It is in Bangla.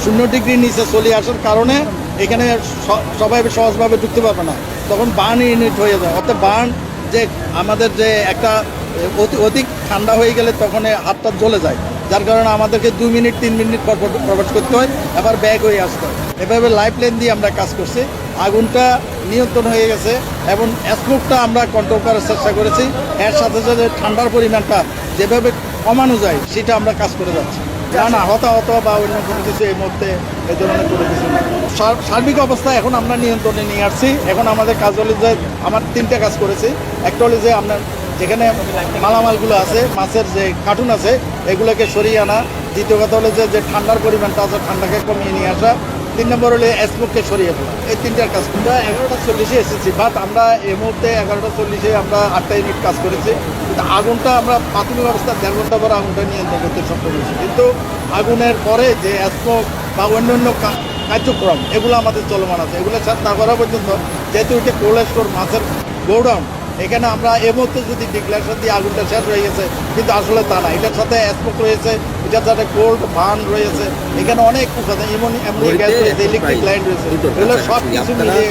0 ডিগ্রি নিচে চলে আসার কারণে এখানে সবাই সহজভাবে ঢুকতে পারবে না, তখন বার্ন ইউনিট হয়ে যায়। অর্থাৎ বার্ন যে আমাদের যে একটা অধিক ঠান্ডা হয়ে গেলে তখন হাতটা জ্বলে যায়, যার কারণে আমাদেরকে 2 মিনিট 3 মিনিট পর প্রবেশ করতে হয়, আবার ব্যাক হয়ে আসতে হয়। এভাবে লাইফ লাইন দিয়ে আমরা কাজ করছি। আগুনটা নিয়ন্ত্রণ হয়ে গেছে এবং স্মোকটা আমরা কন্ট্রোল করার চেষ্টা করেছি। এর সাথে সাথে ঠান্ডার পরিমাণটা যেভাবে কমানো যায় সেটা আমরা কাজ করে যাচ্ছি। না হতাহত বা অন্য কোনো কিছু এই মুহূর্তে এই ধরনের কোনো কিছু না। সার্বিক অবস্থা এখন আমরা নিয়ন্ত্রণে নিয়ে আসছি। এখন আমাদের কাজ হলো যে আমার 3টে কাজ করেছি। একটা হলো যে আপনার যেখানে মালামালগুলো আছে, মাছের যে কার্টুন আছে, এগুলোকে সরিয়ে আনা। দ্বিতীয় কথা হলো যে ঠান্ডার পরিমাণটা আছে, ঠান্ডাকে কমিয়ে নিয়ে আসা। 3 নম্বর হলে স্মোককে সরিয়ে ফেলা। এই 3টার কাজ। আমরা 11টা 40-এ এসেছি, বাট আমরা এই মুহূর্তে 11টা 40-এ আমরা 8টা ইউনিট কাজ করেছি। কিন্তু আগুনটা আমরা প্রাথমিক অবস্থা 1.5 ঘন্টা পরে আগুনটা নিয়ন্ত্রণ করতে সক্ষম হয়েছি। কিন্তু আগুনের পরে যে স্মোক বা অন্যান্য কার্যক্রম এগুলো আমাদের চলমান আছে। এগুলো না করা পর্যন্ত, যেহেতু এটা কোল্ড স্টোর মাছের গোডাউন, এখানে আমরা এই মুহূর্তে যদি ডিক্লারেশন দিয়ে আগুনটা শেষ হয়ে গেছে, কিন্তু আসলে তা না। এটার সাথে স্মোক রয়েছে, এটার সাথে কোল্ড বার্ন রয়েছে, এখানে অনেক উপাদান, এমন গ্যাস রয়েছে, ইলেকট্রিক লাইন রয়েছে, এগুলো সব কিছু মিলিয়ে